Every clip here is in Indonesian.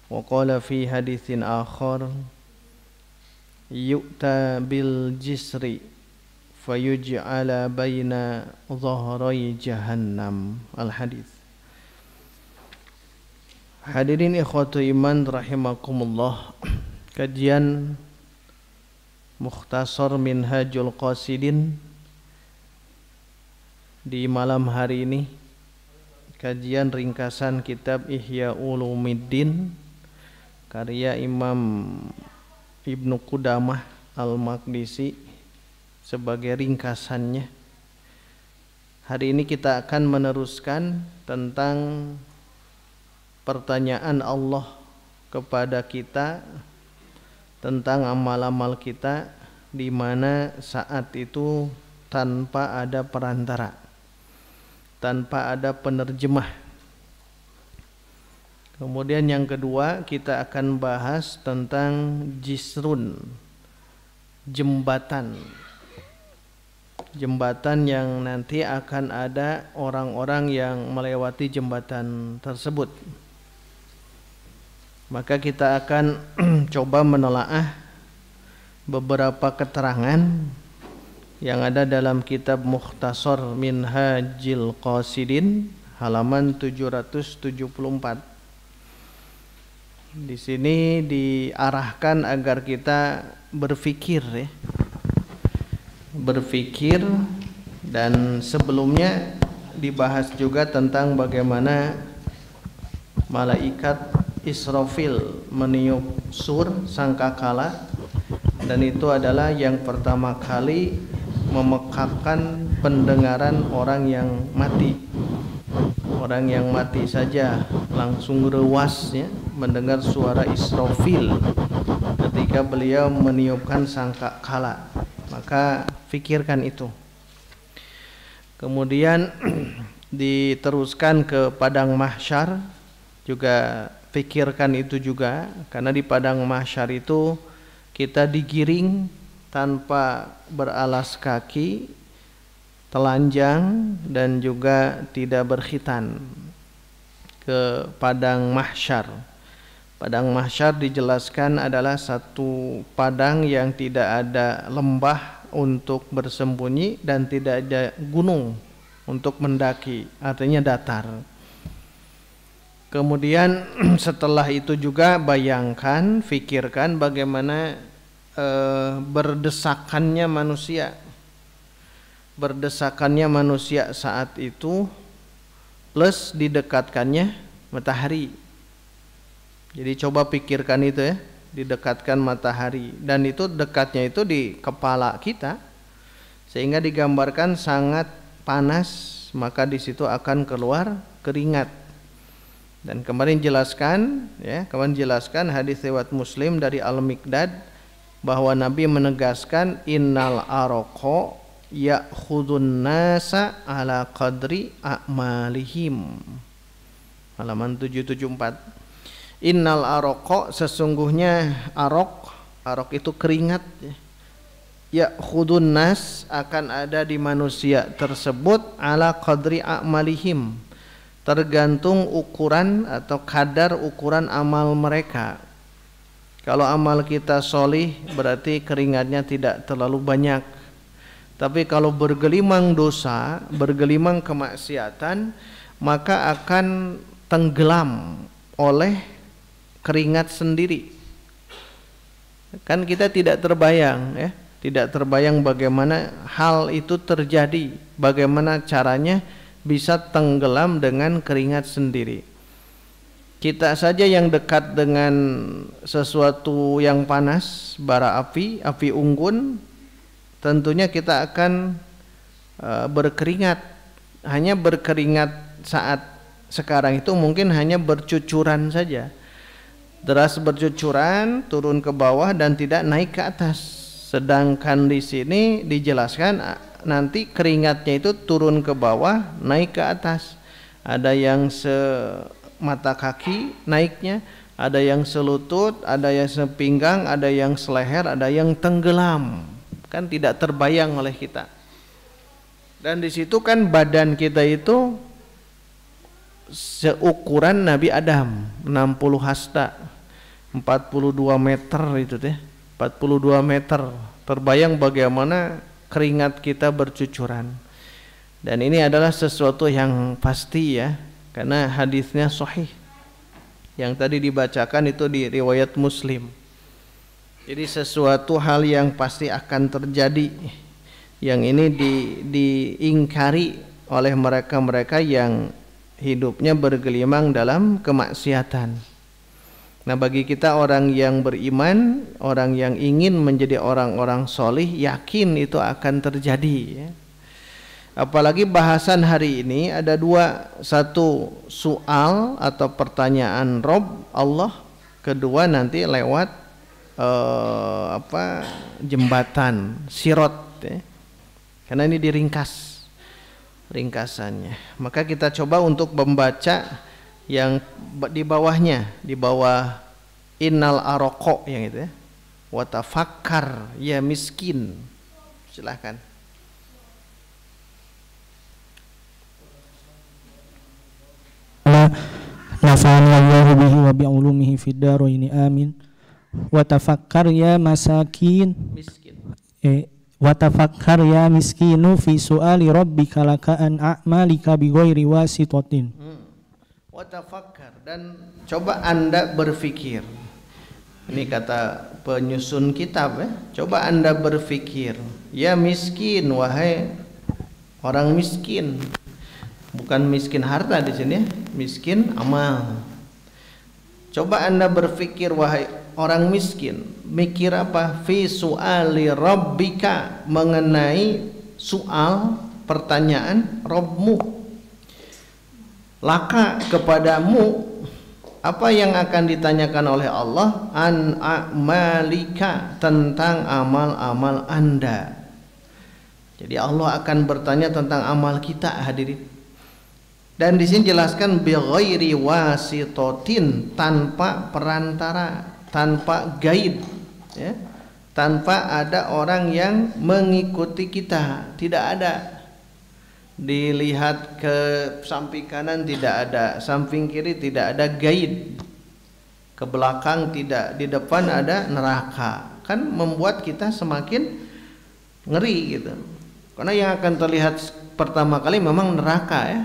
Wa qala fi haditsin akhar yu'ta bil jisri fayuj'ala baina dhahrai jahannam. Al-hadits. Hadirin ikhwatu iman rahimakumullah, kajian Mukhtasar Minhajul Qasidin di malam hari ini, kajian ringkasan kitab Ihya Ulumuddin karya Imam Ibnu Qudamah Al-Maqdisi sebagai ringkasannya. Hari ini kita akan meneruskan tentang pertanyaan Allah kepada kita tentang amal-amal kita, di mana saat itu tanpa ada perantara, tanpa ada penerjemah. Kemudian yang kedua kita akan bahas tentang jisrun, jembatan. Jembatan yang nanti akan ada orang-orang yang melewati jembatan tersebut. Maka kita akan coba menelaah beberapa keterangan yang ada dalam kitab Mukhtasar Minhajil Qasidin halaman 774. Di sini diarahkan agar kita berfikir ya. Berfikir, dan sebelumnya dibahas juga tentang bagaimana malaikat Israfil meniup sur sangkakala, dan itu adalah yang pertama kali memekakkan pendengaran orang yang mati. Orang yang mati saja langsung rewas ya, mendengar suara Israfil ketika beliau meniupkan sangkakala. Maka fikirkan itu. Kemudian diteruskan ke padang mahsyar, juga pikirkan itu juga, karena di padang mahsyar itu kita digiring tanpa beralas kaki, telanjang, dan juga tidak berkhitan ke padang mahsyar. Padang mahsyar dijelaskan adalah satu padang yang tidak ada lembah untuk bersembunyi dan tidak ada gunung untuk mendaki, artinya datar. Kemudian setelah itu juga bayangkan, fikirkan bagaimana berdesakannya manusia. Berdesakannya manusia saat itu plus didekatkannya matahari. Jadi coba pikirkan itu ya, didekatkan matahari, dan itu dekatnya itu di kepala kita sehingga digambarkan sangat panas, maka di situ akan keluar keringat. Dan kemarin jelaskan hadis riwayat Muslim dari Al-Miqdad bahwa Nabi menegaskan innal araqa ya'khudun nasa ala qadri a'malihim. Halaman 774. Innal araqa, sesungguhnya araq itu keringat ya, ya'khudun nas, akan ada di manusia tersebut ala qadri a'malihim, tergantung ukuran atau kadar ukuran amal mereka. Kalau amal kita solih berarti keringatnya tidak terlalu banyak. Tapi kalau bergelimang dosa, bergelimang kemaksiatan, maka akan tenggelam oleh keringat sendiri. Kan kita tidak terbayang ya, tidak terbayang bagaimana hal itu terjadi, bagaimana caranya bisa tenggelam dengan keringat sendiri. Kita saja yang dekat dengan sesuatu yang panas, bara api, api unggun, tentunya kita akan berkeringat. Hanya berkeringat saat sekarang itu mungkin hanya bercucuran saja. Deras bercucuran, turun ke bawah dan tidak naik ke atas. Sedangkan di sini dijelaskan nanti keringatnya itu turun ke bawah, naik ke atas. Ada yang semata kaki naiknya, ada yang selutut, ada yang sepinggang, ada yang seleher, ada yang tenggelam. Kan tidak terbayang oleh kita. Dan di situ kan badan kita itu seukuran Nabi Adam, 60 hasta. 42 meter itu teh. 42 meter. Terbayang bagaimana keringat kita bercucuran. Dan ini adalah sesuatu yang pasti ya, karena hadisnya sahih. Yang tadi dibacakan itu di riwayat Muslim. Jadi sesuatu hal yang pasti akan terjadi. Yang ini diingkari oleh mereka-mereka yang hidupnya bergelimang dalam kemaksiatan. Nah, bagi kita orang yang beriman, orang yang ingin menjadi orang-orang solih, yakin itu akan terjadi ya. Apalagi bahasan hari ini ada dua, satu soal atau pertanyaan Rob Allah, kedua nanti lewat jembatan Sirot ya. Karena ini diringkas ringkasannya. Maka kita coba untuk membaca yang di bawahnya, di bawah innal aroko yang itu ya. Watafakkar ya miskin. Silahkan. Nafa'ani Allahu bihi wa bi'ulumihi fid dharaini amin. Watafakkar ya masakin miskin. Watafakkar ya miskinu fi su'ali rabbika laka an a'malika bighairi wasitatin. Watafakkar, dan coba Anda berfikir. Ini kata penyusun kitab ya. Coba Anda berfikir, ya miskin, wahai orang miskin. Bukan miskin harta di sini ya, miskin amal. Coba Anda berfikir wahai orang miskin, mikir apa? Fi su'ali rabbika, mengenai soal pertanyaan Rabbmu. Laka, kepadamu, apa yang akan ditanyakan oleh Allah? An a'malika, tentang amal-amal Anda. Jadi Allah akan bertanya tentang amal kita, hadirin. Dan di sini jelaskan bi ghairi wasitotin, tanpa perantara, tanpa guide ya. Tanpa ada orang yang mengikuti kita, tidak ada. Dilihat ke samping kanan tidak ada, samping kiri tidak ada guide, ke belakang tidak, di depan ada neraka. Kan membuat kita semakin ngeri gitu. Karena yang akan terlihat pertama kali memang neraka ya.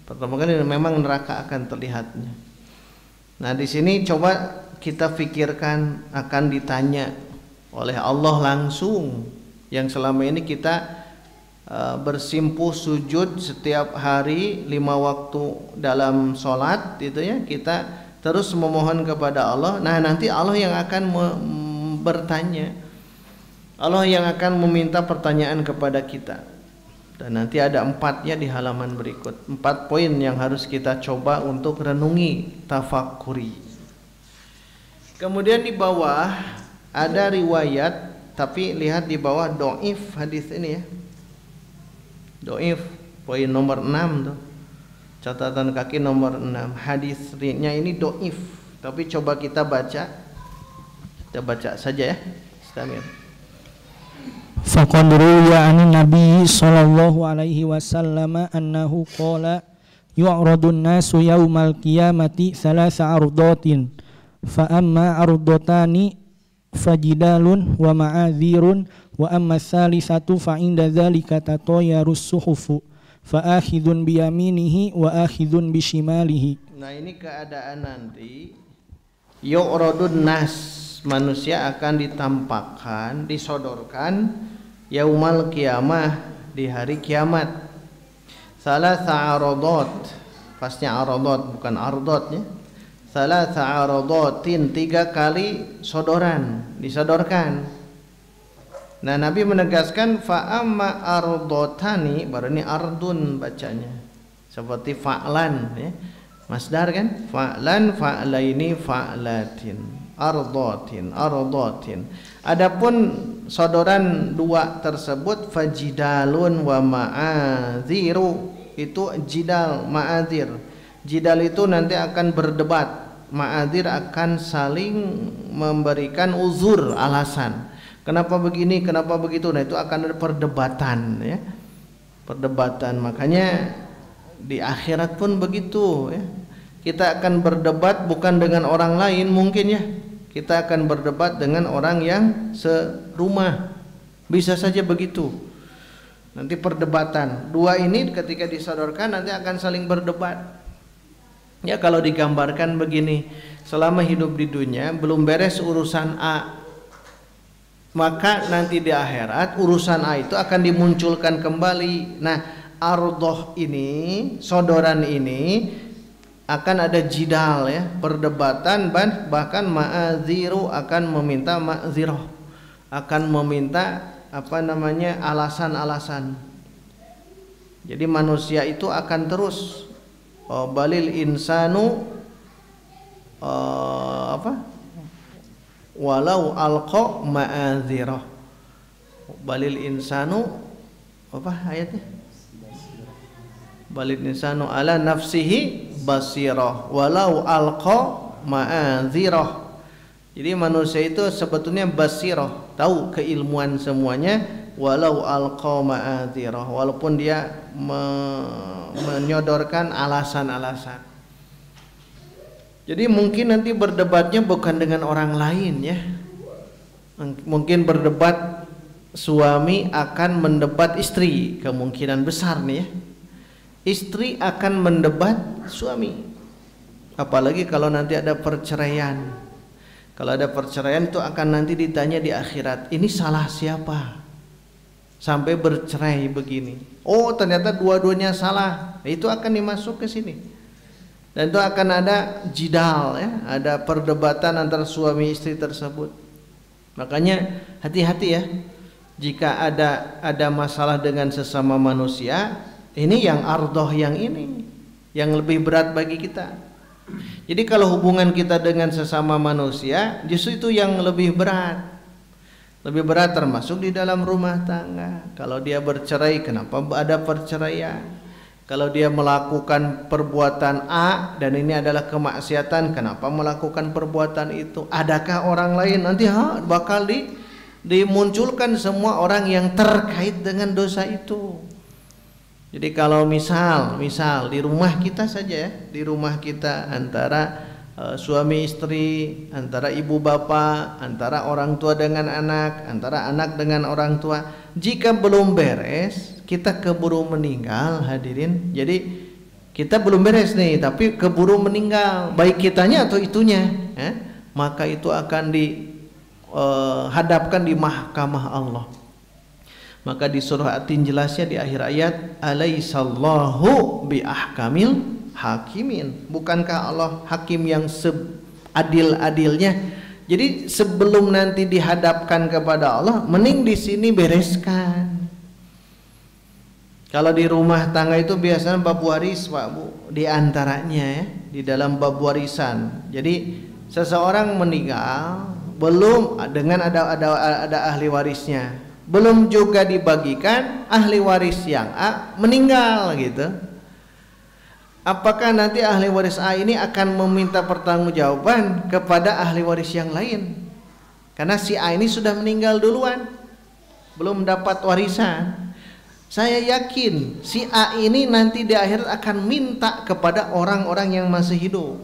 Pertama kali memang neraka akan terlihatnya. Nah, di sini coba kita pikirkan akan ditanya oleh Allah langsung, yang selama ini kita bersimpuh sujud setiap hari 5 waktu dalam sholat itu ya, kita terus memohon kepada Allah. Nah, nanti Allah yang akan bertanya, Allah yang akan meminta pertanyaan kepada kita. Dan nanti ada 4-nya di halaman berikut. 4 poin yang harus kita coba untuk renungi, tafakkuri. Kemudian di bawah ada riwayat, tapi lihat di bawah do'if hadis ini ya. Do'if, poin nomor 6 tuh. Catatan kaki nomor 6. Hadisnya ini do'if, tapi coba kita baca. Kita baca saja ya. Istamir. Faqad ruwiya 'anin Nabi sallallahu alaihi wasallam annahu qala yu'radun nasu yaumal qiyamati thalatha ardatin fa amma ardatani fajidalun wa ma'adhirun wa amma thalithatu fa inda dzalika tatayarus suhufu fa akhidun bi yaminihi wa akhidun bi shimalihi. Nah, ini keadaan nanti yu'radun nas, manusia akan ditampakkan, disodorkan yaumal qiyamah, di hari kiamat. Salatha aradat, pasnya aradat bukan ardot ya. Salatha aradatin, 3 kali sodoran, disodorkan. Nah, Nabi menegaskan fa amma ardatani, baru ini ardun bacanya. Seperti fa'lan ya. Masdar kan? Fa'lan, fa'laini, fa'latin. Ardatin, ardatin. Adapun sodoran 2 tersebut fajidalun wa ma'adhiru, itu jidal, ma'adhir. Jidal itu nanti akan berdebat, ma'adhir akan saling memberikan uzur, alasan. Kenapa begini, kenapa begitu? Nah, itu akan ada perdebatan ya. Perdebatan. Makanya di akhirat pun begitu ya. kita akan berdebat bukan dengan orang lain mungkin ya. Kita akan berdebat dengan orang yang serumah. Bisa saja begitu. Nanti perdebatan. Dua ini ketika disodorkan nanti akan saling berdebat. Ya kalau digambarkan begini, selama hidup di dunia belum beres urusan A, maka nanti di akhirat urusan A itu akan dimunculkan kembali. Nah, ardoh ini, sodoran ini akan ada jidal ya, perdebatan, bahkan ma'adziru akan meminta ma'ziroh, akan meminta alasan-alasan. Jadi manusia itu akan terus balil insanu walau alqa ma'adziroh. Balil insanu ayatnya? Balil insanu ala nafsihi basirah walau alqa ma'adziroh. Jadi manusia itu sebetulnya basirah, tahu keilmuan semuanya, walau alqa ma'adziroh, walaupun dia menyodorkan alasan-alasan. Jadi mungkin nanti berdebatnya bukan dengan orang lain ya. Mungkin berdebat suami akan mendebat istri, kemungkinan besar nih ya. Istri akan mendebat suami. Apalagi kalau nanti ada perceraian. Kalau ada perceraian itu akan nanti ditanya di akhirat, ini salah siapa sampai bercerai begini? Oh, ternyata dua-duanya salah. Itu akan dimasuk ke sini. Dan itu akan ada jidal ya, ada perdebatan antara suami istri tersebut. Makanya hati-hati ya. Jika ada masalah dengan sesama manusia, ini yang ardoh yang ini yang lebih berat bagi kita. Jadi kalau hubungan kita dengan sesama manusia justru itu yang lebih berat. Lebih berat termasuk di dalam rumah tangga. Kalau dia bercerai, kenapa ada perceraian? Kalau dia melakukan perbuatan A dan ini adalah kemaksiatan, kenapa melakukan perbuatan itu? Adakah orang lain? Nanti bakal dimunculkan semua orang yang terkait dengan dosa itu. Jadi kalau misal di rumah kita saja ya, di rumah kita antara suami istri, antara ibu bapak, antara orang tua dengan anak, antara anak dengan orang tua, jika belum beres, kita keburu meninggal hadirin. Jadi kita belum beres nih, tapi keburu meninggal, baik kitanya atau itunya, maka itu akan dihadapkan di mahkamah Allah. Maka di surah At-Tin jelasnya di akhir ayat, alaisallahu bi ahkamil hakimin. Bukankah Allah hakim yang seadil-adilnya? Jadi sebelum nanti dihadapkan kepada Allah, mending di sini bereskan. Kalau di rumah tangga itu biasanya bab waris, Pak Bu, di antaranya ya, di dalam bab warisan. Jadi seseorang meninggal belum dengan ada ahli warisnya. Belum juga dibagikan, ahli waris yang A meninggal gitu. Apakah nanti ahli waris A ini akan meminta pertanggungjawaban kepada ahli waris yang lain? Karena si A ini sudah meninggal duluan, belum dapat warisan. Saya yakin si A ini nanti di akhirat akan minta kepada orang-orang yang masih hidup.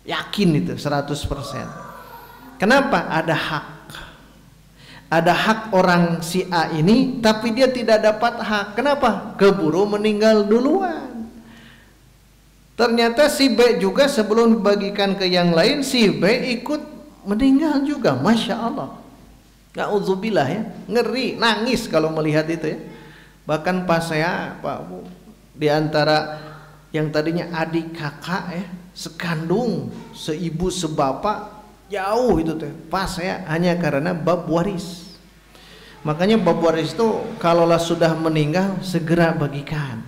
Yakin itu 100%. Kenapa? Ada hak orang si A ini, tapi dia tidak dapat hak. Kenapa? Keburu meninggal duluan. Ternyata si B juga sebelum dibagikan ke yang lain, si B ikut meninggal juga. Masya Allah. Na'udzubillah ya. Ngeri, nangis kalau melihat itu ya. Bahkan pas saya, Pak Bu, di antara yang tadinya adik kakak ya, sekandung, seibu sebapak, jauh itu teh. Pas ya, hanya karena bab waris. Makanya bab waris itu kalaulah sudah meninggal segera bagikan.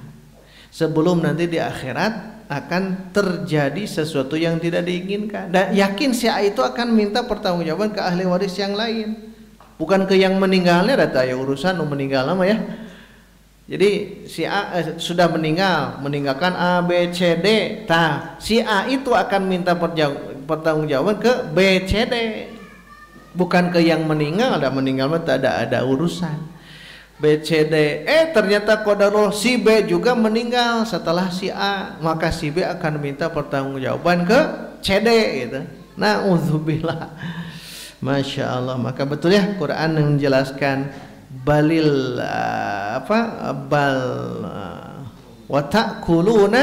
Sebelum nanti di akhirat akan terjadi sesuatu yang tidak diinginkan. Dan yakin si A itu akan minta pertanggungjawaban ke ahli waris yang lain. Bukan ke yang meninggalnya, data ya urusan meninggal lama ya. Jadi si A sudah meninggalkan A, B, C, D. Nah, si A itu akan minta pertanggungjawaban ke B, C, D. Bukan ke yang meninggal, ada meninggal mah tak ada urusan. B, C, D. Ternyata qadarullah si B juga meninggal setelah si A, maka si B akan minta pertanggungjawaban ke C, D gitu. Na'udzubillah. Masya Allah. Maka betul ya Quran yang menjelaskan balil wa ta'kuluna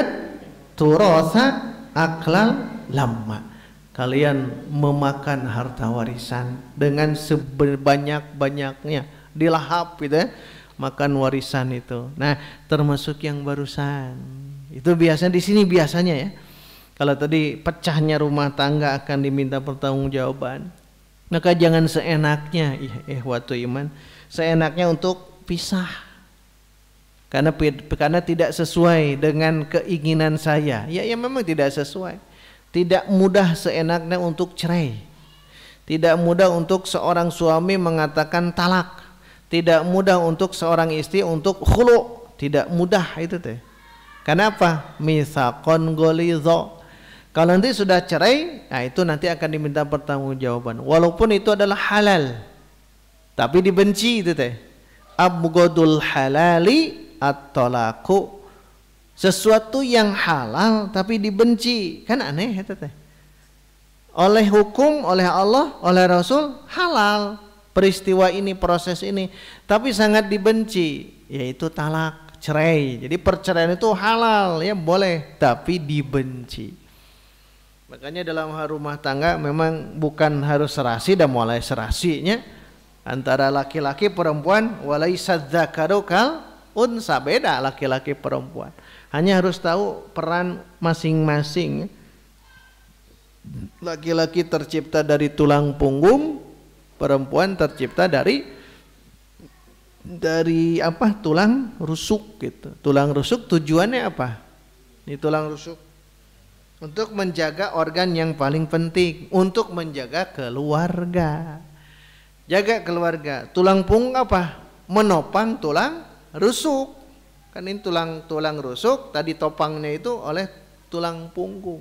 turatha aklal lamma. Kalian memakan harta warisan dengan sebanyak-banyaknya, dilahap gitu ya, makan warisan itu. Nah, termasuk yang barusan. Itu biasanya di sini biasanya ya. Kalau tadi pecahnya rumah tangga akan diminta pertanggungjawaban. Maka jangan seenaknya, ikhwatu iman, seenaknya untuk pisah. Karena tidak sesuai dengan keinginan saya. Ya memang tidak sesuai. Tidak mudah seenaknya untuk cerai. Tidak mudah untuk seorang suami mengatakan talak. Tidak mudah untuk seorang istri untuk khulu. Tidak mudah itu teh. Kenapa? Mitsaqon ghalidha. Kalau nanti sudah cerai, nah itu nanti akan diminta pertanggungjawaban. Walaupun itu adalah halal, tapi dibenci itu teh. Abghadul halali at-talaqu. Sesuatu yang halal tapi dibenci, kan aneh itu teh. Oleh hukum, oleh Allah, oleh Rasul halal peristiwa ini, proses ini, tapi sangat dibenci, yaitu talak, cerai. Jadi perceraian itu halal ya, boleh, tapi dibenci. Makanya dalam rumah tangga memang bukan harus serasi dan mulai serasinya antara laki-laki perempuan, walaisa dzakaru kal unsa, beda laki-laki perempuan. Hanya harus tahu peran masing-masing. Laki-laki tercipta dari tulang punggung, perempuan tercipta dari tulang rusuk gitu. Tulang rusuk tujuannya apa? Ini tulang rusuk untuk menjaga organ yang paling penting, untuk menjaga keluarga. Jaga keluarga. Tulang punggung apa? Menopang tulang rusuk. Kan ini tulang rusuk, tadi topangnya itu oleh tulang punggung.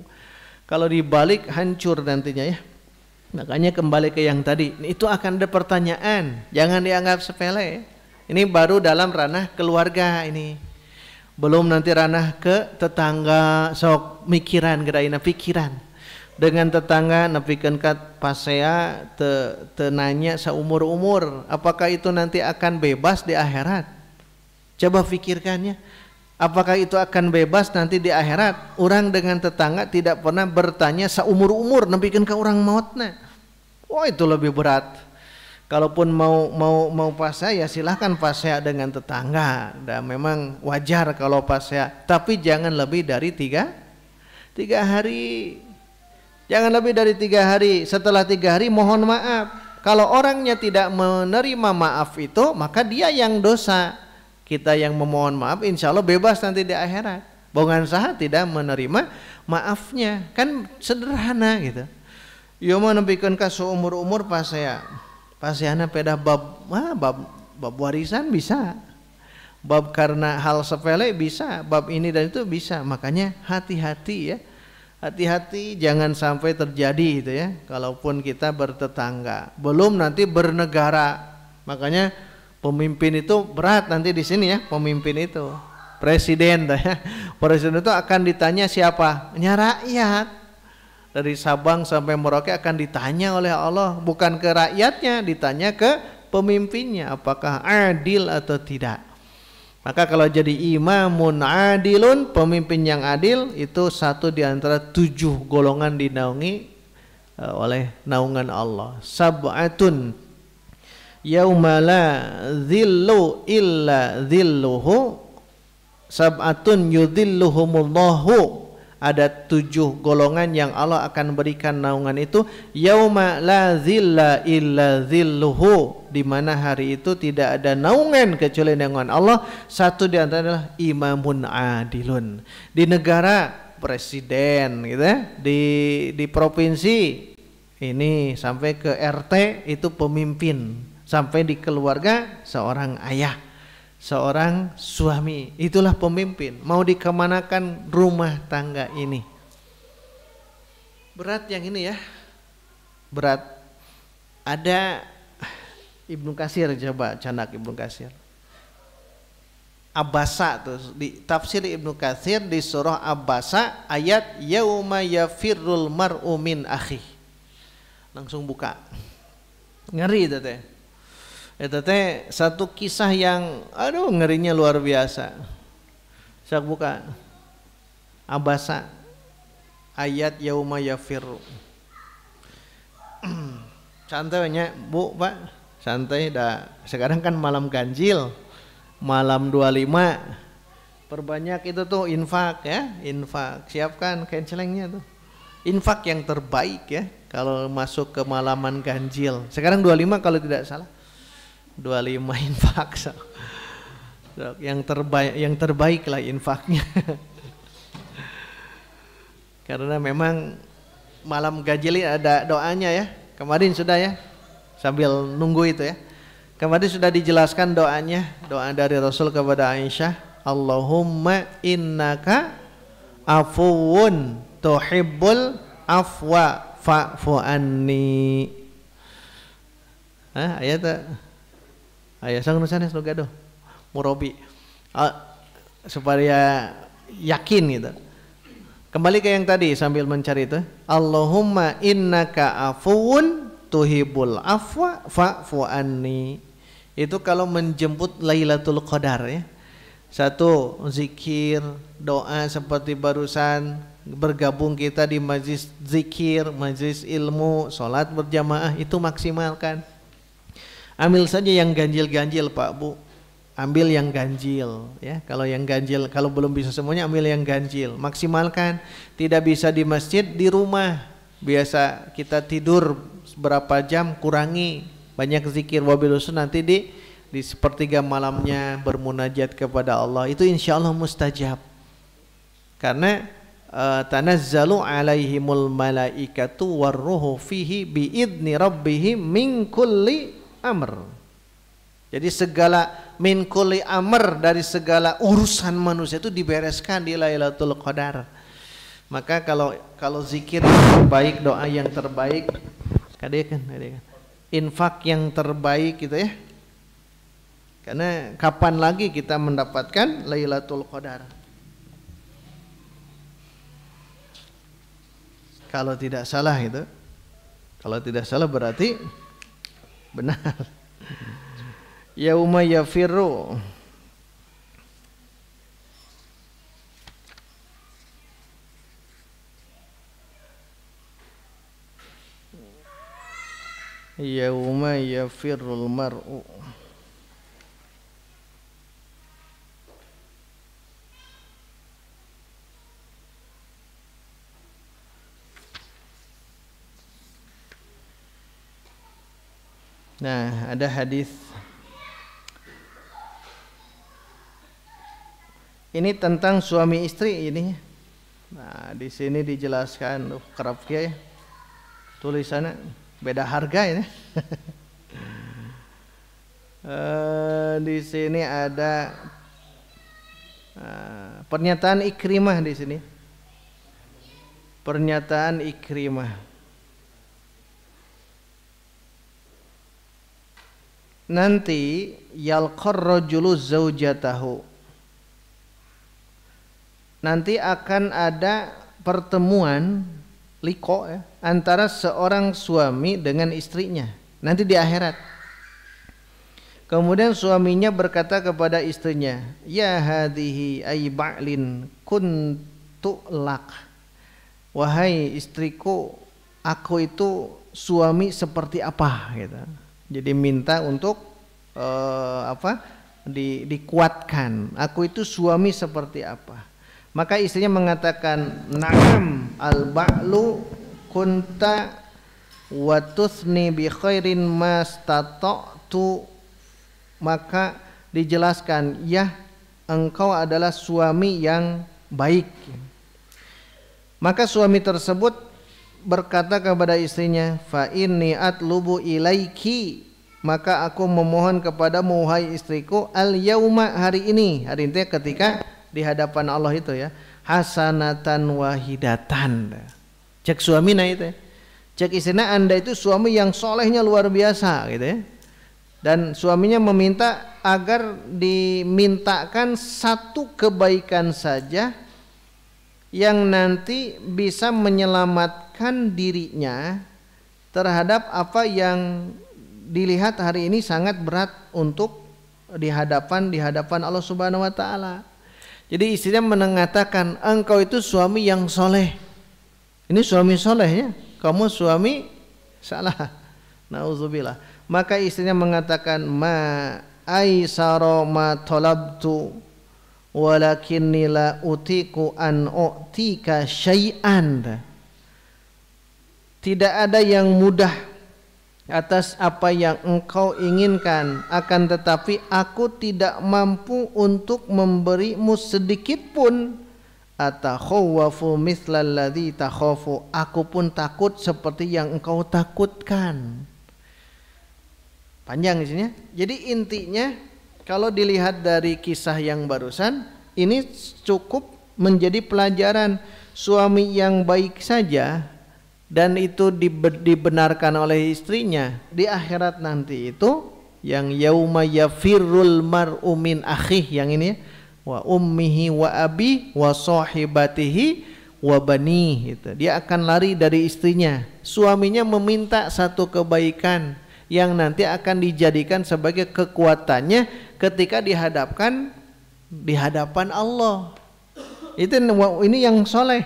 Kalau dibalik hancur nantinya ya. Makanya kembali ke yang tadi, itu akan ada pertanyaan, jangan dianggap sepele. Ini baru dalam ranah keluarga ini. Belum nanti ranah ke tetangga, sok mikiran geraina pikiran. Dengan tetangga nepikeun ka pasea teu nanya saumur-umur, apakah itu nanti akan bebas di akhirat? Coba pikirkannya, apakah itu akan bebas nanti di akhirat? Orang dengan tetangga tidak pernah bertanya seumur-umur nepikeun ka urang mautna. Wah, itu lebih berat. Kalaupun mau pasea ya silahkan pasea dengan tetangga. Dan memang wajar kalau pasea, tapi jangan lebih dari tiga hari. Jangan lebih dari 3 hari. Setelah 3 hari mohon maaf. Kalau orangnya tidak menerima maaf itu, maka dia yang dosa. Kita yang memohon maaf insya Allah bebas nanti di akhirat. Bongan saha tidak menerima maafnya, kan sederhana gitu. Yo mah nepikeun ka seumur-umur paseana peda bab warisan bisa. Bab karena hal sepele bisa, bab ini dan itu bisa. Makanya hati-hati ya. Hati-hati jangan sampai terjadi itu ya. Kalaupun kita bertetangga, belum nanti bernegara. Makanya pemimpin itu berat nanti di sini ya, pemimpin itu presiden ya. Presiden itu akan ditanya siapa? Ya rakyat. Dari Sabang sampai Merauke akan ditanya oleh Allah, bukan ke rakyatnya, ditanya ke pemimpinnya apakah adil atau tidak. Maka kalau jadi imamun adilun, pemimpin yang adil, itu satu di antara 7 golongan dinaungi oleh naungan Allah. Sab'atun yauma la dhillu illa dhilluhu, sab'atun yudhilluhumullahu. Ada 7 golongan yang Allah akan berikan naungan itu, yauma la dhilla illa dhilluhu, di mana hari itu tidak ada naungan kecuali naungan Allah. Satu di antara adalah imamun adilun. Di negara presiden gitu ya, di provinsi ini sampai ke RT itu pemimpin, sampai di keluarga seorang ayah, seorang suami, itulah pemimpin. Mau dikemanakan rumah tangga ini? Berat yang ini ya, berat. Ada Ibnu Katsir, coba canak Ibnu Katsir. Abasa tuh di tafsir Ibnu Katsir di surah Abasa ayat yauma yafirrul mar'u min akhi. Langsung buka. Ngeri itu teh. Itu teh satu kisah yang aduh ngerinya luar biasa. Saya buka Abasa ayat yauma yafirru. Santainya Bu, Pak. Santai dah. Sekarang kan malam ganjil. Malam 25 perbanyak itu tuh infak ya, infak, siapkan cancelingnya tuh, infak yang terbaik ya kalau masuk ke malaman ganjil. Sekarang 25 kalau tidak salah, 25 infak so. Yang terbaik lah infaknya. Karena memang malam ganjil ada doanya ya, kemarin sudah ya, sambil nunggu itu ya. Kemarin sudah dijelaskan doanya, doa dari Rasul kepada Aisyah, Allahumma innaka afuwun tuhibbul afwa fa'fu anni. Ayat sang nusanes nu gaduh murabi. Supaya yakin gitu. Kembali ke yang tadi sambil mencari itu, Allahumma innaka afuwun tuhibbul afwa fa'fu anni. Itu kalau menjemput Lailatul Qadar ya. Satu, zikir, doa seperti barusan, bergabung kita di majlis zikir, majlis ilmu, sholat berjamaah, itu maksimalkan. Ambil saja yang ganjil-ganjil Pak Bu, ambil yang ganjil ya. Kalau yang ganjil, kalau belum bisa semuanya ambil yang ganjil, maksimalkan. Tidak bisa di masjid, di rumah. Biasa kita tidur berapa jam, kurangi. Banyak zikir wabil usul, nanti di sepertiga malamnya bermunajat kepada Allah, itu insya Allah mustajab. Karena tanazzalu alaihimul malaikatu warruhu fihi biidni rabbihim min kulli amr. Jadi segala min kulli amr, dari segala urusan manusia itu dibereskan di Lailatul Qadar. Maka kalau zikir yang terbaik, doa yang terbaik, kadekan. Infak yang terbaik gitu ya. Karena kapan lagi kita mendapatkan Lailatul Qadar? Kalau tidak salah itu, kalau tidak salah berarti benar. Yauma yafirru. Yauma yafirrul mar'u. Nah, ada hadis ini tentang suami istri ini. Nah, di sini dijelaskan, kerap ya tulisannya beda harga ini. Di sini ada pernyataan Ikrimah di sini. Pernyataan Ikrimah. Nanti yalqar rajulu zaujatahu. Nanti akan ada pertemuan liko ya, antara seorang suami dengan istrinya nanti di akhirat. Kemudian suaminya berkata kepada istrinya, ya hadhihi ay ba'lin kuntu lak. Wahai istriku, aku itu suami seperti apa gitu. Jadi minta untuk dikuatkan. Aku itu suami seperti apa? Maka istrinya mengatakan, na'am al-ba'lu kunta wa tuthni bi khairin mastata'tu. Maka dijelaskan, ya engkau adalah suami yang baik. Maka suami tersebut berkata kepada istrinya, fa inni atlubu ilaiki, maka aku memohon kepadamu wahai istriku, al yauma, hari ini ketika di hadapan Allah itu ya, hasanatan wahidatan. Cek suami itu, cek istrinya, anda itu suami yang solehnya luar biasa gitu ya, Dan suaminya meminta agar dimintakan satu kebaikan saja yang nanti bisa menyelamatkan dirinya terhadap apa yang dilihat hari ini sangat berat untuk di hadapan Allah Subhanahu wa taala. Jadi istrinya mengatakan, engkau itu suami yang soleh. Ini suami solehnya, kamu suami salah. Nauzubillah. Maka istrinya mengatakan, ma aisara ma talabtu walakinni la utiku an u'tika syai'an. Tidak ada yang mudah atas apa yang engkau inginkan, akan tetapi aku tidak mampu untuk memberimu sedikit pun. Atakhawwafu mithlal ladzi takhafu, aku pun takut seperti yang engkau takutkan. Panjang isinya. Jadi intinya kalau dilihat dari kisah yang barusan, ini cukup menjadi pelajaran. Suami yang baik saja dan itu dibenarkan oleh istrinya, di akhirat nanti itu yang yauma yafirrul mar'u min akhih, yang ini wa ummihi wa abi wa sahibatihi wa bani, gitu. Dia akan lari dari istrinya. Suaminya meminta satu kebaikan yang nanti akan dijadikan sebagai kekuatannya ketika di hadapan Allah. Ini yang soleh.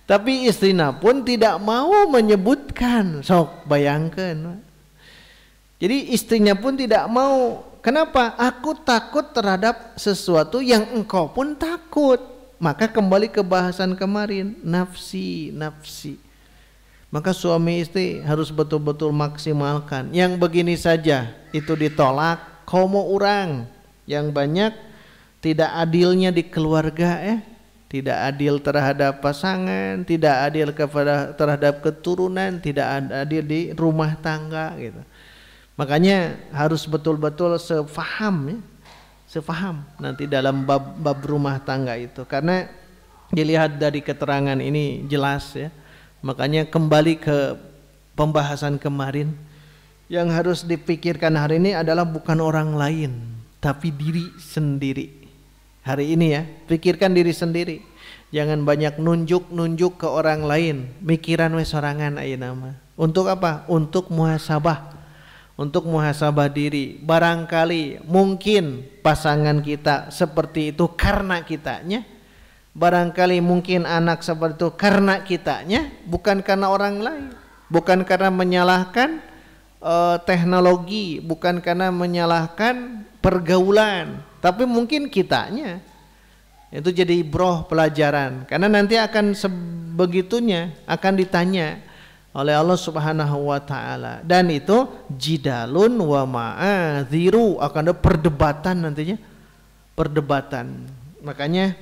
Tapi istrinya pun tidak mau menyebutkan. Sok bayangkan. Jadi istrinya pun tidak mau. Kenapa? Aku takut terhadap sesuatu yang engkau pun takut. Maka kembali ke bahasan kemarin, nafsi. Maka suami istri harus betul-betul maksimalkan. Yang begini saja itu ditolak, komo orang yang banyak tidak adilnya di keluarga, tidak adil terhadap pasangan, tidak adil terhadap keturunan, tidak adil di rumah tangga, gitu. Makanya harus betul-betul sefaham nanti dalam bab rumah tangga itu, karena dilihat dari keterangan ini jelas ya. Makanya kembali ke pembahasan kemarin, yang harus dipikirkan hari ini adalah bukan orang lain, tapi diri sendiri. Hari ini ya, pikirkan diri sendiri. Jangan banyak nunjuk ke orang lain. Mikiran we sorangan ayeuna mah. Untuk apa? Untuk muhasabah. Untuk muhasabah diri. Barangkali mungkin pasangan kita seperti itu karena kitanya. Barangkali mungkin anak seperti itu karena kitanya, bukan karena orang lain. Bukan karena menyalahkan teknologi, bukan karena menyalahkan pergaulan, tapi mungkin kitanya. Itu jadi ibroh, pelajaran. Karena nanti akan sebegitunya akan ditanya oleh Allah Subhanahu wa taala. Dan itu jidalun wa ma'adziru, akan ada perdebatan nantinya. Perdebatan. Makanya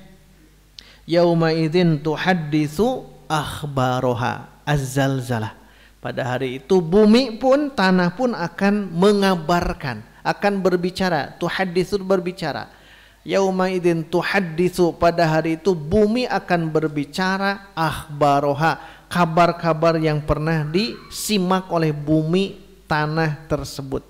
yauma idzin tuhadditsu akhbaroha az-zalzalah. Pada hari itu bumi pun, tanah pun akan mengabarkan, akan berbicara. Tuhadditsu, berbicara. Yauma idzin tuhadditsu, pada hari itu bumi akan berbicara akhbaroha, kabar-kabar yang pernah disimak oleh bumi tanah tersebut.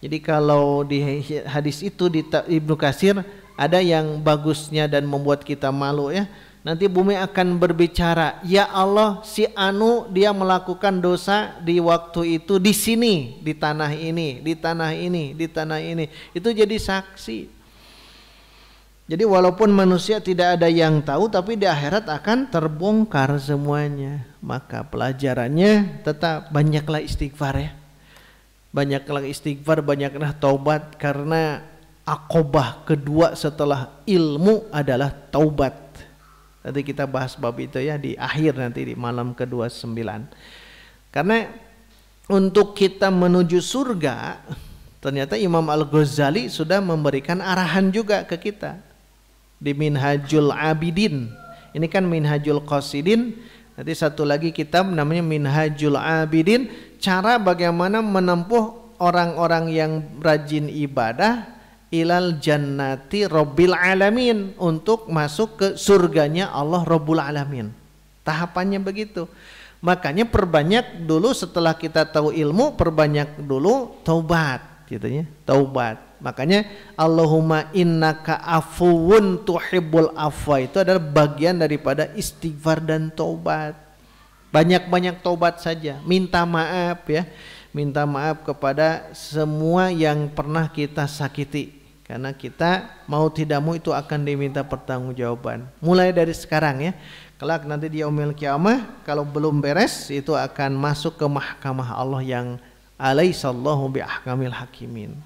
Jadi kalau di hadis itu di Ibnu Katsir ada yang bagusnya dan membuat kita malu ya. Nanti bumi akan berbicara, ya Allah, si anu dia melakukan dosa di waktu itu, di sini, di tanah ini, di tanah ini, di tanah ini. Itu jadi saksi. Jadi walaupun manusia tidak ada yang tahu, tapi di akhirat akan terbongkar semuanya. Maka pelajarannya tetap banyaklah istighfar ya. Banyaklah istighfar, banyaklah taubat, karena akobah kedua setelah ilmu adalah taubat. Nanti kita bahas bab itu ya di akhir nanti di malam ke-29. Karena untuk kita menuju surga, ternyata Imam Al-Ghazali sudah memberikan arahan juga ke kita di Minhajul Abidin. Ini kan Minhajul Qasidin. Nanti satu lagi kitab namanya Minhajul Abidin, cara bagaimana menempuh orang-orang yang rajin ibadah ilal jannati rabbil alamin, untuk masuk ke surganya Allah Rabbul Alamin. Tahapannya begitu. Makanya perbanyak dulu setelah kita tahu ilmu, perbanyak dulu taubat gitu ya, taubat. Makanya Allahumma innaka afuwun tuhibbul afwa itu adalah bagian daripada istighfar dan taubat. Banyak-banyak taubat saja, minta maaf ya. Minta maaf kepada semua yang pernah kita sakiti, karena kita mau tidak mau itu akan diminta pertanggungjawaban. Mulai dari sekarang ya. Kelak nanti di yaumil qiyamah kalau belum beres itu akan masuk ke mahkamah Allah yang alaihissallahu bi ahkamil hakimin.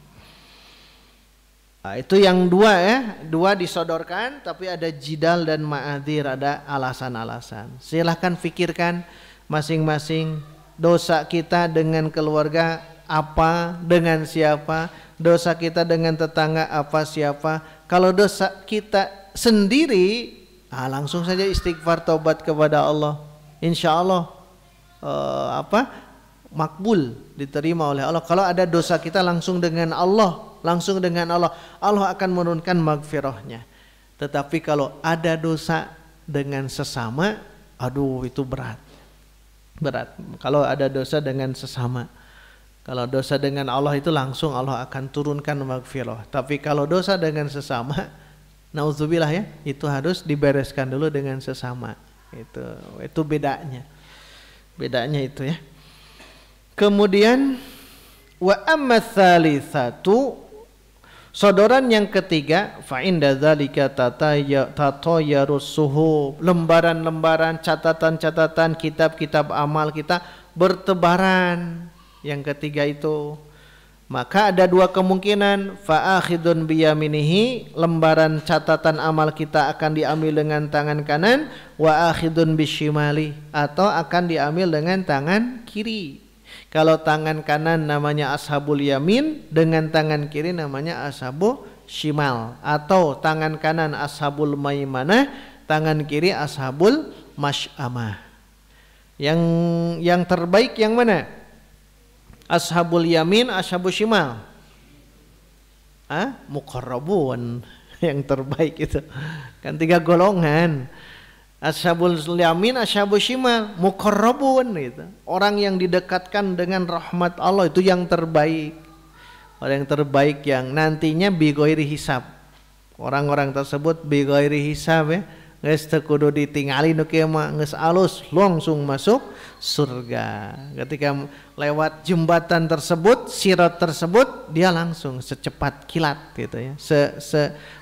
Nah, itu yang dua ya, dua disodorkan tapi ada jidal dan ma'adzir, ada alasan-alasan. Silahkan pikirkan masing-masing dosa kita dengan keluarga apa, dengan siapa, dosa kita dengan tetangga apa, siapa. Kalau dosa kita sendiri, langsung saja istighfar taubat kepada Allah. Insya Allah makbul, diterima oleh Allah. Kalau ada dosa kita langsung dengan Allah, Allah akan menurunkan maghfirahnya. Tetapi kalau ada dosa dengan sesama, aduh itu berat. Kalau ada dosa dengan sesama, kalau dosa dengan Allah itu langsung Allah akan turunkan maghfirah. Tapi kalau dosa dengan sesama, nauzubillah ya, itu harus dibereskan dulu dengan sesama. Itu bedanya itu ya. Kemudian wa amma tsalitsatu, sodoran yang ketiga, fa inda dzalika tatayarus suhub, lembaran-lembaran catatan-catatan kitab-kitab amal kita bertebaran. Yang ketiga itu, maka ada dua kemungkinan, fa akhidun biyaminihi, lembaran catatan amal kita akan diambil dengan tangan kanan, wa akhidun bisyimali, atau akan diambil dengan tangan kiri. Kalau tangan kanan namanya ashabul yamin, dengan tangan kiri namanya ashabu shimal, atau tangan kanan ashabul maimanah, tangan kiri ashabul masy'amah. Yang terbaik yang mana? Ashabul yamin, ashabul shimal. Muqarrabun yang terbaik itu. Kan 3 golongan. Ashabul yamin, ashabul shimal, muqarrabun gitu. Orang yang didekatkan dengan rahmat Allah itu yang terbaik. Orang yang terbaik yang nantinya bi ghairi hisab. Orang-orang tersebut bi ghairi hisab ya. Geus teu kudu ditingali nu kieu mah geus alus langsung masuk surga. Ketika lewat jembatan tersebut, sirat tersebut, dia langsung secepat kilat gitu ya.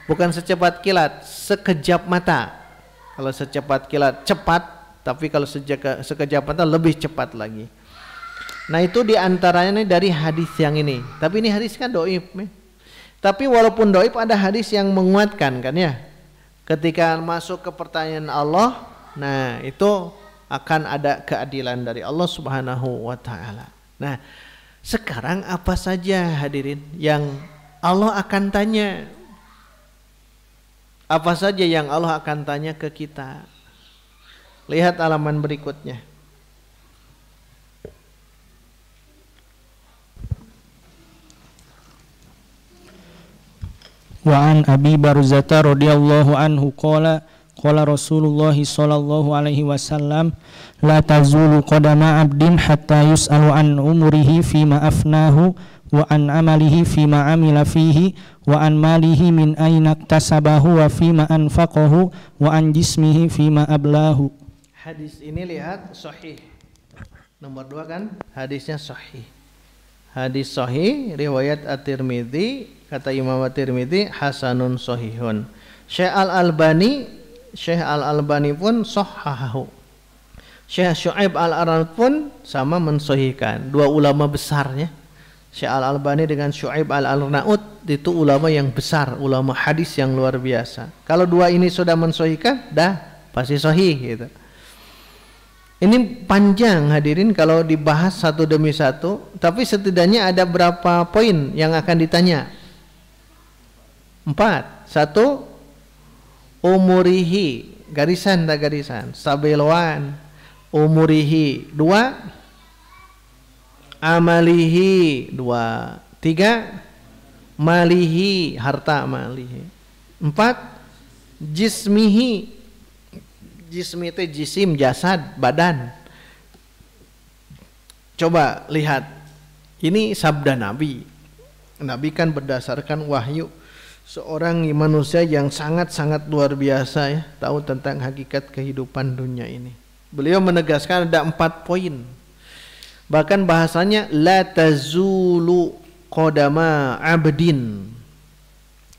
Bukan secepat kilat, sekejap mata. Kalau secepat kilat cepat, tapi kalau sekejap mata lebih cepat lagi. Nah itu diantaranya dari hadis yang ini. Tapi ini hadis kan doib. Tapi walaupun doib ada hadis yang menguatkan kan ya. Ketika masuk ke pertanyaan Allah, nah itu akan ada keadilan dari Allah Subhanahu wa ta'ala. Nah sekarang apa saja hadirin yang Allah akan tanya? Apa saja yang Allah akan tanya ke kita? Lihat halaman berikutnya. Wa an Abi Barzata radhiyallahu anhu qala Rasulullah sallallahu alaihi wasallam la tazulu qadama 'abdin hatta yus'alu an umrihi fima afnahu wa an amalihi fima amila fihi wa an malihi min aina iktasabahu wa fima anfaqahu wa an jismihi fima ablahu. Hadis ini lihat sahih. Nomor 2 kan hadisnya sahih. Hadis sahih riwayat At-Tirmidzi, kata Imam At-Tirmidzi hasanun sahihun. Syekh Al-Albani pun sahahahu. Syekh Syu'aib Al-Arnaud pun sama mensahihkan. Dua ulama besarnya, Syekh Al-Albani dengan Syu'aib Al-Arnaud itu ulama yang besar, ulama hadis yang luar biasa. Kalau dua ini sudah mensahihkan, dah pasti sahih gitu. Ini panjang hadirin kalau dibahas satu demi satu, tapi setidaknya ada berapa poin yang akan ditanya? 4. 1. Umurihi, garisan tak garisan, sabeloan. Umurihi 2, amalihi 2, 3, malihi, harta malihi. 4, jismihi, jismi itu jisim, jasad, badan. Coba lihat, ini sabda Nabi. Nabi kan berdasarkan wahyu, seorang manusia yang sangat-sangat luar biasa ya, tahu tentang hakikat kehidupan dunia ini. Beliau menegaskan ada 4 poin. Bahkan bahasanya la tazulu qadama abdin.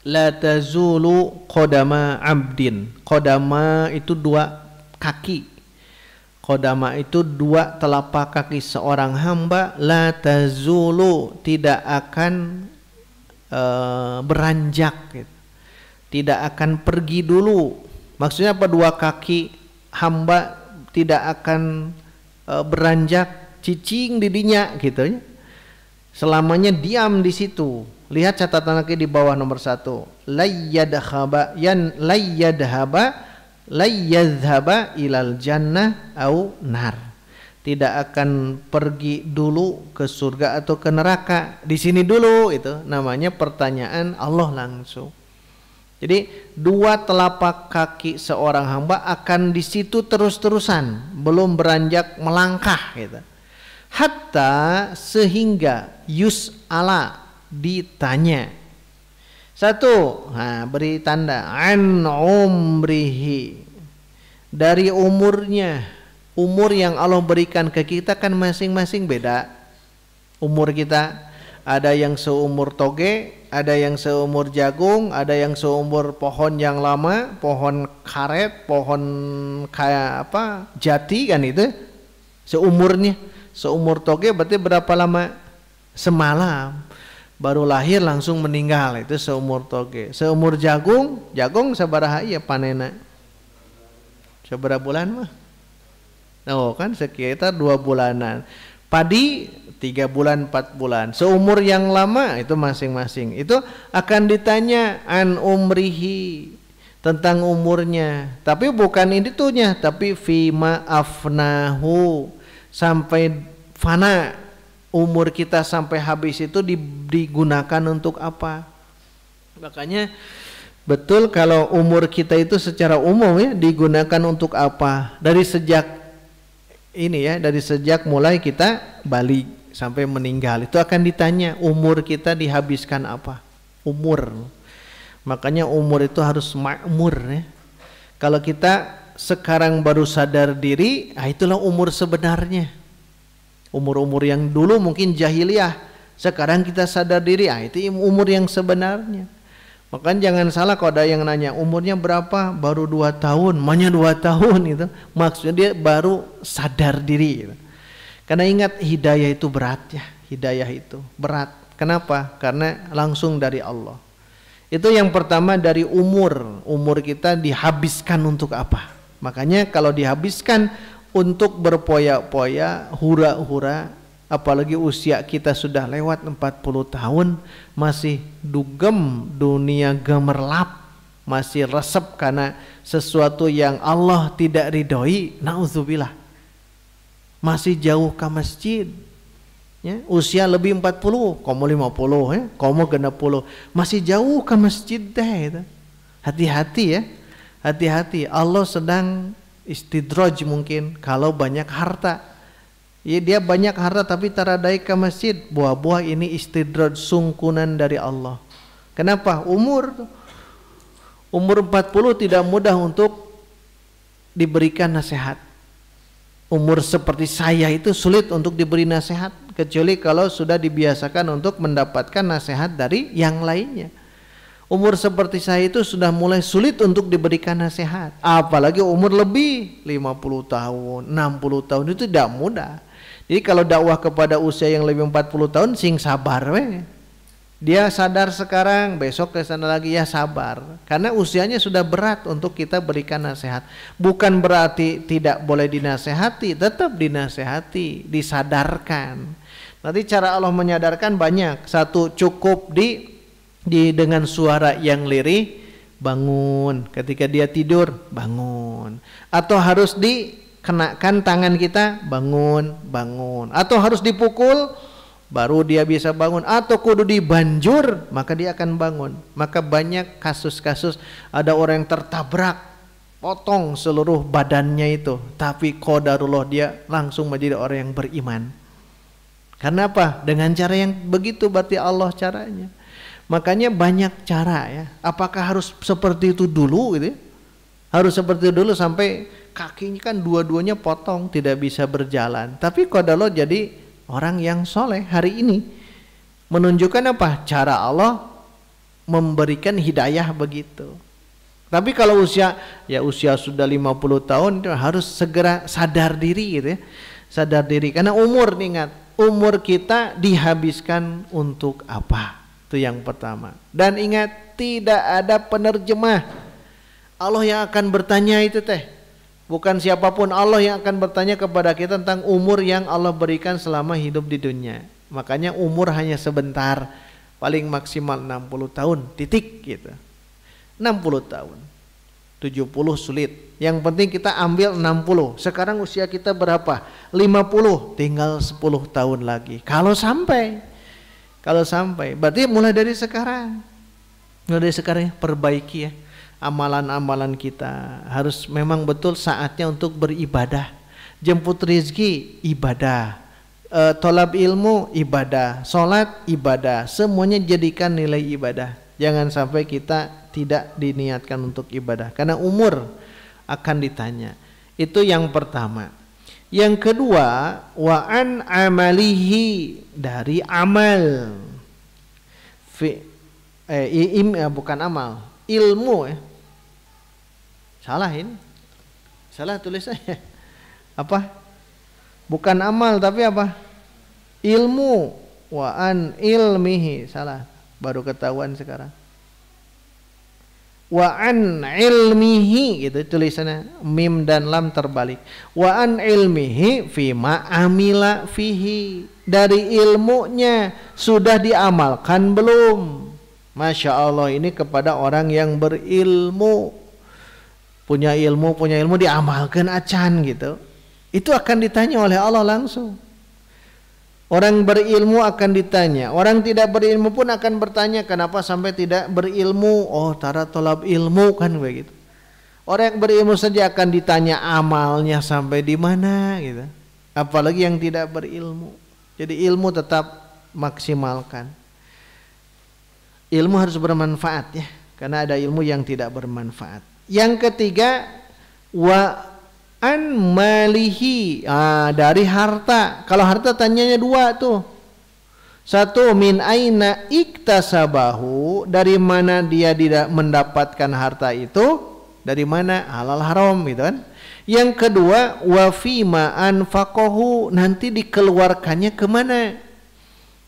La tazulu qadama abdin. Qadama itu 2 kaki. Qadama itu 2 telapak kaki seorang hamba. La tazulu, tidak akan beranjak gitu. Tidak akan pergi dulu. Maksudnya apa? 2 kaki hamba tidak akan beranjak, cicing didinya gitu ya. Selamanya diam di situ. Lihat catatan kaki di bawah nomor 1. Layyadhaba ilal jannah au nar. Tidak akan pergi dulu ke surga atau ke neraka. Di sini dulu, itu namanya pertanyaan Allah langsung. Jadi 2 telapak kaki seorang hamba akan di situ terus-terusan, belum beranjak melangkah gitu. Hatta sehingga yus'ala, ditanya. 1, nah, beri tanda an umrihi, dari umurnya. Umur yang Allah berikan ke kita kan masing-masing beda. Umur kita ada yang seumur toge, ada yang seumur jagung, ada yang seumur pohon yang lama, pohon karet, pohon kayak apa, jati kan itu. Seumurnya, seumur toge berarti berapa lama? Semalam. Baru lahir langsung meninggal, itu seumur toge. Seumur jagung, jagung sabaraha ieu panena? Sabaraha bulan mah? Oh kan sekitar 2 bulanan. Padi 3 bulan 4 bulan. Seumur yang lama itu masing-masing. Itu akan ditanya an umrihi, tentang umurnya. Tapi bukan itunya, tapi fima afnahu, sampai fana umur kita sampai habis itu digunakan untuk apa. Makanya betul kalau umur kita itu secara umum ya digunakan untuk apa. Dari sejak ini ya, dari sejak mulai kita balik sampai meninggal itu akan ditanya umur kita dihabiskan apa. Umur. Makanya umur itu harus makmur ya. Kalau kita sekarang baru sadar diri, itulah umur sebenarnya. Umur-umur yang dulu mungkin jahiliyah, sekarang kita sadar diri, itu umur yang sebenarnya. Makanya jangan salah kalau ada yang nanya umurnya berapa, baru 2 tahun, makanya 2 tahun itu maksudnya dia baru sadar diri gitu. Karena ingat hidayah itu berat ya, hidayah itu berat. Kenapa? Karena langsung dari Allah. Itu yang pertama, dari umur kita dihabiskan untuk apa. Makanya kalau dihabiskan untuk berpoya-poya, hura-hura, apalagi usia kita sudah lewat 40 tahun, masih dugem dunia gemerlap, masih resep karena sesuatu yang Allah tidak ridhoi, naudzubillah. Masih jauh ke masjid ya, usia lebih 40, komo 50 ya, komo 60, masih jauh ke masjid deh. Hati-hati ya, hati-hati. Allah sedang istidraj mungkin kalau banyak harta. Ya, dia banyak harta tapi taradai ke masjid, buah-buah ini istidraj, sungkunan dari Allah. Kenapa? Umur 40 tidak mudah untuk diberikan nasihat. Umur seperti saya itu sulit untuk diberi nasihat, kecuali kalau sudah dibiasakan untuk mendapatkan nasihat dari yang lainnya. Umur seperti saya itu sudah mulai sulit untuk diberikan nasihat, apalagi umur lebih 50 tahun, 60 tahun itu tidak mudah. Jadi kalau dakwah kepada usia yang lebih 40 tahun, sing sabar weh. Dia sadar sekarang, besok ke sana lagi, ya sabar. Karena usianya sudah berat untuk kita berikan nasihat. Bukan berarti tidak boleh dinasehati, tetap dinasehati, disadarkan. Nanti cara Allah menyadarkan banyak. 1, cukup dengan suara yang lirih, bangun. Ketika dia tidur, bangun. Atau harus dikenakan tangan kita, bangun. Atau harus dipukul, baru dia bisa bangun, atau kudu dibanjur maka dia akan bangun. Maka banyak kasus-kasus ada orang yang tertabrak, potong seluruh badannya itu, tapi qadarullah dia langsung menjadi orang yang beriman. Karena apa? Dengan cara yang begitu berarti Allah caranya. Makanya banyak cara ya. Apakah harus seperti itu dulu gitu ya? Harus seperti itu dulu sampai kakinya kan dua-duanya potong, tidak bisa berjalan. Tapi qadarullah jadi orang yang soleh hari ini. Menunjukkan apa? Cara Allah memberikan hidayah begitu. Tapi kalau usia sudah 50 tahun itu harus segera sadar diri gitu ya. Sadar diri karena umur, ingat, umur kita dihabiskan untuk apa? Itu yang pertama. Dan ingat, tidak ada penerjemah. Allah yang akan bertanya itu teh. Bukan siapapun, Allah yang akan bertanya kepada kita tentang umur yang Allah berikan selama hidup di dunia. Makanya umur hanya sebentar, paling maksimal 60 tahun, titik gitu. 60 tahun. 70 sulit. Yang penting kita ambil 60. Sekarang usia kita berapa? 50. Tinggal 10 tahun lagi. Kalau sampai, berarti mulai dari sekarang. Mulai dari sekarang perbaiki ya. Amalan-amalan kita harus memang betul saatnya untuk beribadah. Jemput rizki ibadah, tolab ilmu ibadah, sholat ibadah, semuanya jadikan nilai ibadah. Jangan sampai kita tidak diniatkan untuk ibadah karena umur akan ditanya. Itu yang pertama. Yang kedua, wa an amalihi, dari amal. Bukan amal, ilmu ya. Salah ini. Salah tulisannya. Apa? Bukan amal tapi apa? Ilmu. Wa an ilmihi. Salah. Baru ketahuan sekarang. Wa an ilmihi, gitu tulisannya, mim dan lam terbalik. Wa an ilmihi fima amila fihi, dari ilmunya sudah diamalkan belum? Masya Allah, ini kepada orang yang berilmu. Punya ilmu diamalkan acan gitu. Itu akan ditanya oleh Allah langsung. Orang berilmu akan ditanya, orang tidak berilmu pun akan bertanya, kenapa sampai tidak berilmu? Oh, tara tolab ilmu kan begitu. Orang yang berilmu saja akan ditanya amalnya sampai di mana gitu. Apalagi yang tidak berilmu. Jadi ilmu tetap maksimalkan. Ilmu harus bermanfaat ya, karena ada ilmu yang tidak bermanfaat. Yang ketiga, wa an malihi, dari harta. Kalau harta tanyanya dua tuh. Satu, min aina iktasabahu, dari mana dia tidak mendapatkan harta itu, dari mana, halal haram gitu kan. Yang kedua, wa fima anfaqahu, nanti dikeluarkannya kemana,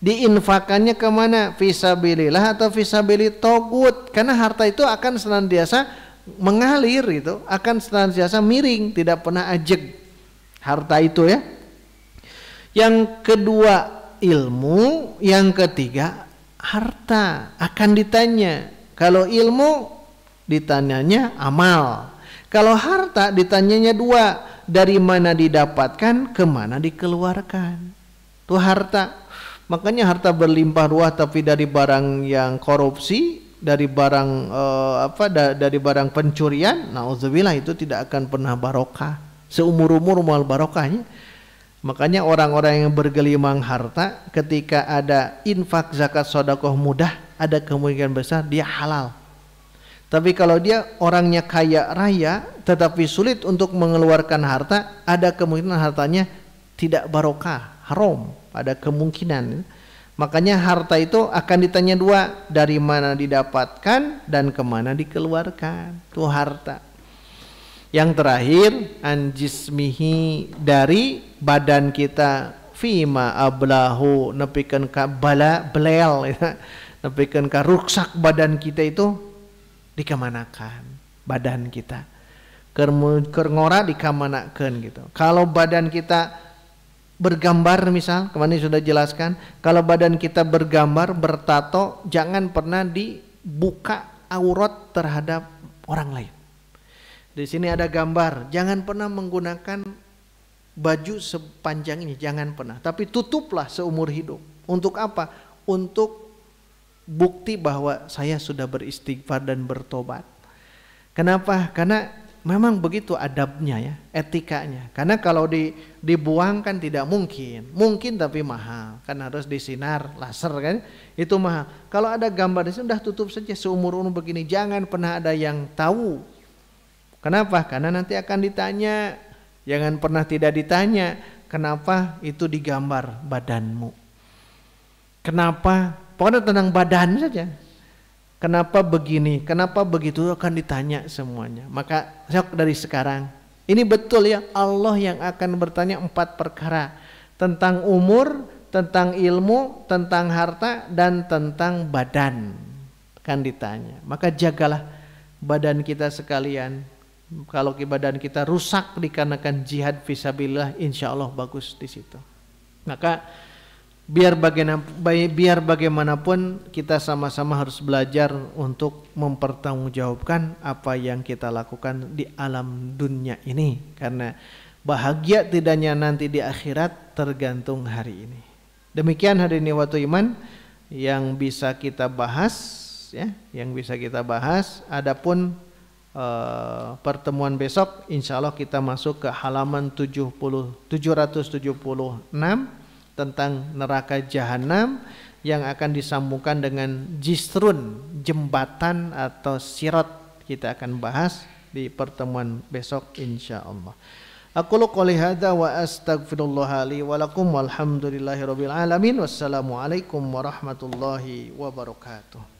diinfakannya kemana, fisabilillah atau fisabilit togut. Karena harta itu akan senantiasa mengalir, itu akan senantiasa miring, tidak pernah ajeg harta itu ya. Yang kedua ilmu, yang ketiga harta akan ditanya. Kalau ilmu ditanyanya amal, kalau harta ditanyanya dua, dari mana didapatkan, kemana dikeluarkan. Itu harta. Makanya harta berlimpah ruah tapi dari barang yang korupsi, dari barang dari barang pencurian, nauzubillah, itu tidak akan pernah barokah seumur-umur mual barokahnya. Makanya orang-orang yang bergelimang harta, ketika ada infak zakat sedekah mudah, ada kemungkinan besar dia halal. Tapi kalau dia orangnya kaya raya tetapi sulit untuk mengeluarkan harta, ada kemungkinan hartanya tidak barokah, haram, ada kemungkinan. Makanya harta itu akan ditanya dua, dari mana didapatkan dan kemana dikeluarkan. Itu harta. Yang terakhir, anjismihi, dari badan kita, fima ablahu, nepikeun ka bala belel ya. Nepikeun ka ruksak badan kita itu dikemanakan badan kita. Keur ngora dikamanakeun gitu. Kalau badan kita bergambar, misal kemarin sudah jelaskan, kalau badan kita bergambar, bertato, jangan pernah dibuka aurat terhadap orang lain. Di sini ada gambar, jangan pernah menggunakan baju sepanjang ini, jangan pernah. Tapi tutuplah seumur hidup. Untuk apa? Untuk bukti bahwa saya sudah beristighfar dan bertobat. Kenapa? Karena memang begitu adabnya ya, etikanya. Karena kalau dibuang kan tidak mungkin. Mungkin tapi mahal. Kan harus disinar laser kan. Itu mahal. Kalau ada gambar di sini udah tutup saja seumur-umur begini. Jangan pernah ada yang tahu. Kenapa? Karena nanti akan ditanya. Jangan pernah tidak ditanya. Kenapa itu digambar badanmu? Kenapa? Pokoknya tentang badan saja. Kenapa begini, kenapa begitu akan ditanya semuanya. Maka dari sekarang, ini betul ya, Allah yang akan bertanya 4 perkara. Tentang umur, tentang ilmu, tentang harta, dan tentang badan. Akan ditanya. Maka jagalah badan kita sekalian. Kalau badan kita rusak dikarenakan jihad fisabilillah, insya Allah bagus di situ. Maka biar bagaimanapun kita sama-sama harus belajar untuk mempertanggungjawabkan apa yang kita lakukan di alam dunia ini, karena bahagia tidaknya nanti di akhirat tergantung hari ini. Demikian hadirin waktu iman yang bisa kita bahas ya, adapun pertemuan besok insya Allah kita masuk ke halaman 776 tentang neraka jahanam yang akan disambungkan dengan jisrun, jembatan atau sirat. Kita akan bahas di pertemuan besok insyaallah. Aqulu qouli hadza wa astaghfirullah li wa lakum walhamdulillahirabbil alamin. Wassalamualaikum warahmatullahi wabarakatuh.